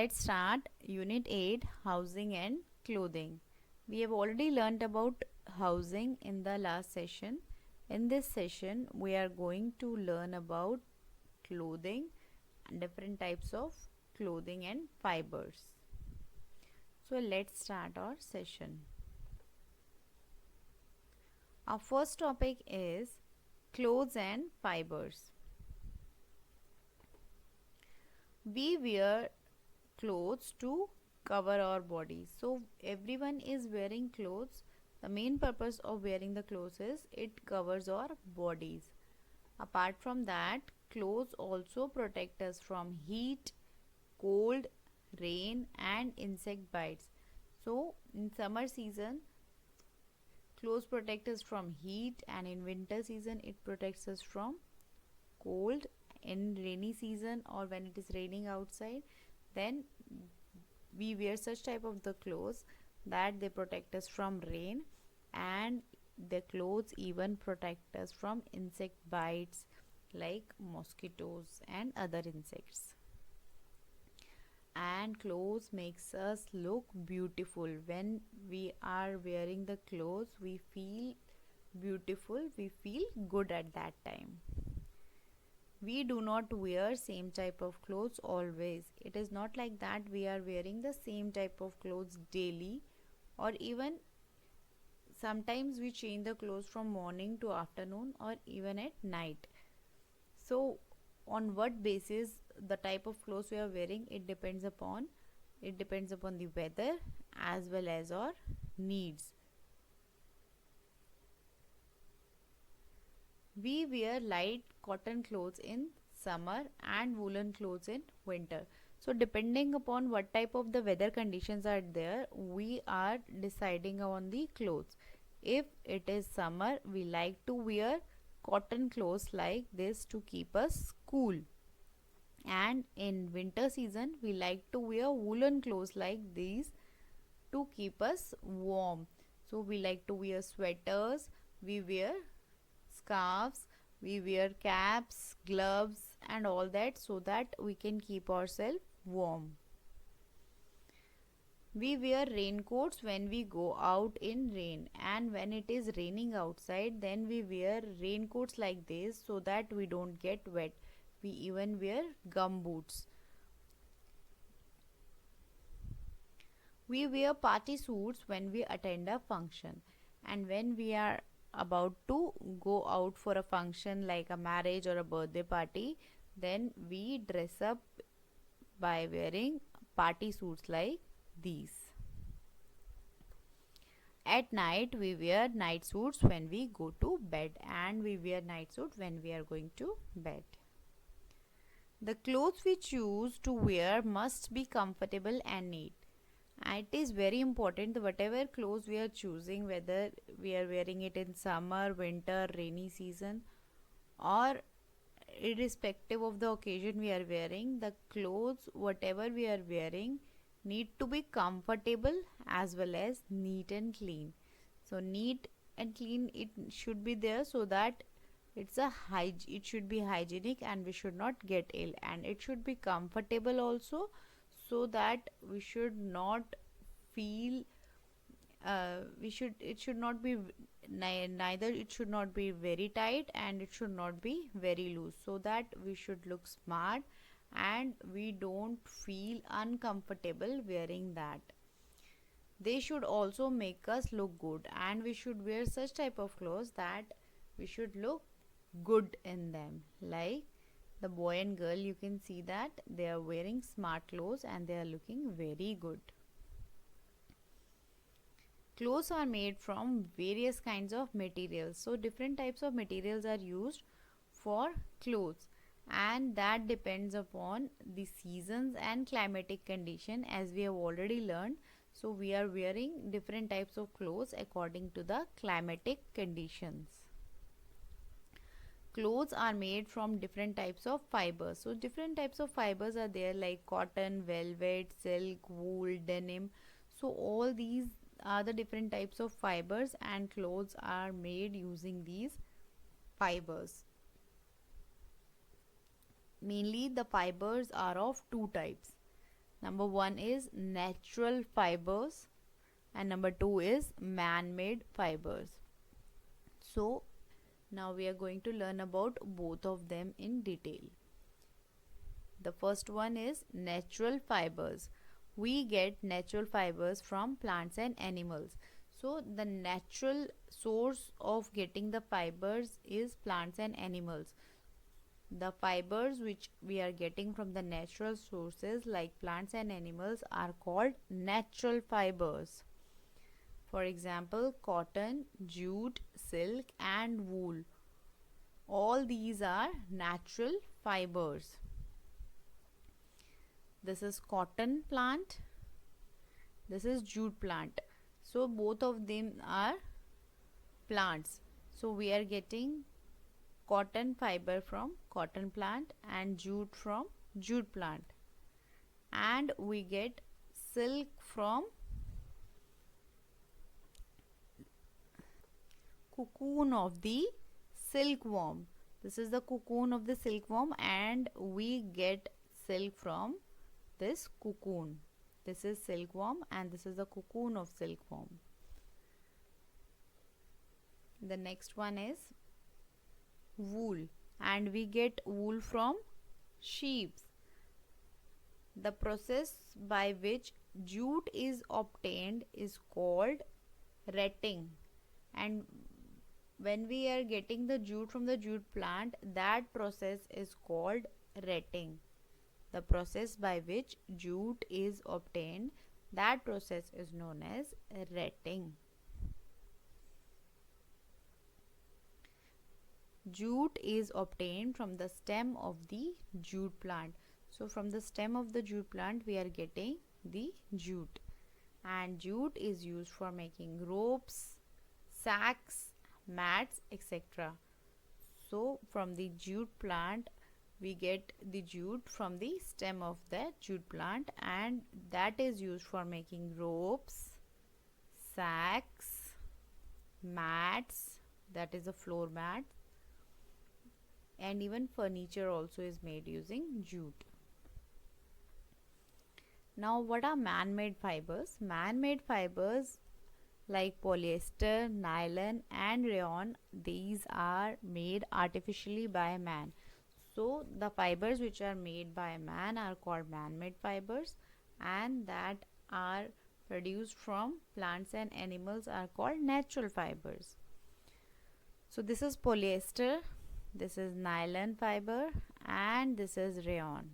let's start Unit 8, Housing and Clothing. We have already learned about housing in the last session. In this session, we are going to learn about clothing and different types of clothing and fibers. So let's start our session. Our first topic is clothes and fibers. We wear clothes to cover our bodies. So everyone is wearing clothes. The main purpose of wearing the clothes is it covers our bodies. Apart from that, clothes also protect us from heat, cold, rain and insect bites. So in summer season, clothes protect us from heat, and in winter season it protects us from cold. In rainy season or when it is raining outside, then we wear such type of the clothes that they protect us from rain, and the clothes even protect us from insect bites like mosquitoes and other insects. And clothes makes us look beautiful. When we are wearing the clothes, we feel beautiful, we feel good at that time. We do not wear same type of clothes always. It is not like that we are wearing the same type of clothes daily, or even sometimes we change the clothes from morning to afternoon or even at night. So on what basis the type of clothes we are wearing, it depends upon the weather as well as our needs. We wear light cotton clothes in summer and woolen clothes in winter. So depending upon what type of the weather conditions are there, we are deciding on the clothes. If it is summer, we like to wear cotton clothes like this to keep us cool. And in winter season, we like to wear woolen clothes like these to keep us warm. So we like to wear sweaters, we wear scarves, we wear caps, gloves and all that, so that we can keep ourselves warm. We wear raincoats when we go out in rain, and when it is raining outside, then we wear raincoats like this so that we don't get wet. We even wear gum boots. We wear party suits when we attend a function, and when we are about to go out for a function like a marriage or a birthday party, then we dress up by wearing party suits like these. At night, we wear night suits when we go to bed, and we wear night suit when we are going to bed. The clothes we choose to wear must be comfortable and neat. And it is very important, whatever clothes we are choosing, whether we are wearing it in summer, winter, rainy season, or irrespective of the occasion we are wearing, the clothes whatever we are wearing need to be comfortable as well as neat and clean. So neat and clean it should be there, so that it should be hygienic and we should not get ill, and it should be comfortable also, so that we should not feel we should it should not be neither it should not be very tight and it should not be very loose, so that we should look smart and we don't feel uncomfortable wearing that. They should also make us look good, and we should wear such type of clothes that we should look good in them. Like the boy and girl, you can see that they are wearing smart clothes and they are looking very good. Clothes are made from various kinds of materials. So different types of materials are used for clothes, and that depends upon the seasons and climatic condition, as we have already learned. So we are wearing different types of clothes according to the climatic conditions. Clothes are made from different types of fibers. So different types of fibers are there, like cotton, velvet, silk, wool, denim. So all these are the different types of fibers, and clothes are made using these fibers. Mainly the fibers are of two types. Number 1 is natural fibers and number 2 is man-made fibers. So now we are going to learn about both of them in detail. The first one is natural fibers. We get natural fibers from plants and animals. So the natural source of getting the fibers is plants and animals. The fibers which we are getting from the natural sources like plants and animals are called natural fibers. For example, cotton, jute, silk and wool. All these are natural fibers. This is cotton plant, this is jute plant. So both of them are plants. So we are getting cotton fiber from cotton plant and jute from jute plant, and we get silk from cocoon of the silkworm. This is the cocoon of the silkworm and we get silk from this cocoon. This is silkworm and this is the cocoon of silkworm. The next one is wool, and we get wool from sheep. The process by which jute is obtained is called retting, and when we are getting the jute from the jute plant, that process is called retting. The process by which jute is obtained, that process is known as retting. Jute is obtained from the stem of the jute plant. So from the stem of the jute plant we are getting the jute, and jute is used for making ropes, sacks, mats, etc. So from the jute plant we get the jute from the stem of the jute plant, and that is used for making ropes, sacks, mats, that is a floor mat, and even furniture also is made using jute. Now what are man-made fibers? Man-made fibers like polyester, nylon and rayon, these are made artificially by man. So the fibers which are made by man are called man-made fibers, and that are produced from plants and animals are called natural fibers. So this is polyester, this is nylon fiber and this is rayon.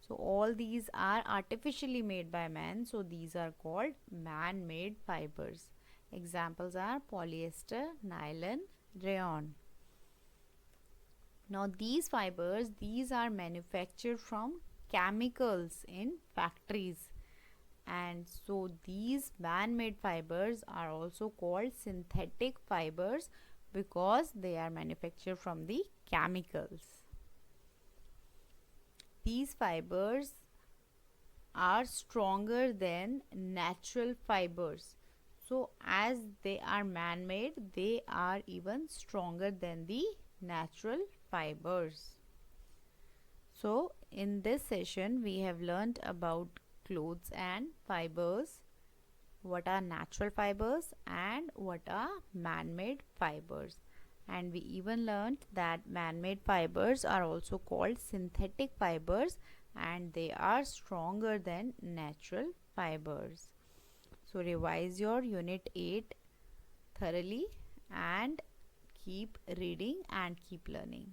So all these are artificially made by man, so these are called man-made fibers. Examples are polyester, nylon, rayon. Now these fibers, these are manufactured from chemicals in factories, and so these man-made fibers are also called synthetic fibers because they are manufactured from the chemicals. These fibers are stronger than natural fibers. So as they are man-made, they are even stronger than the natural fibers. So in this session we have learned about clothes and fibers, what are natural fibers and what are man-made fibers, and we even learned that man-made fibers are also called synthetic fibers and they are stronger than natural fibers. So revise your unit 8 thoroughly and keep reading and keep learning.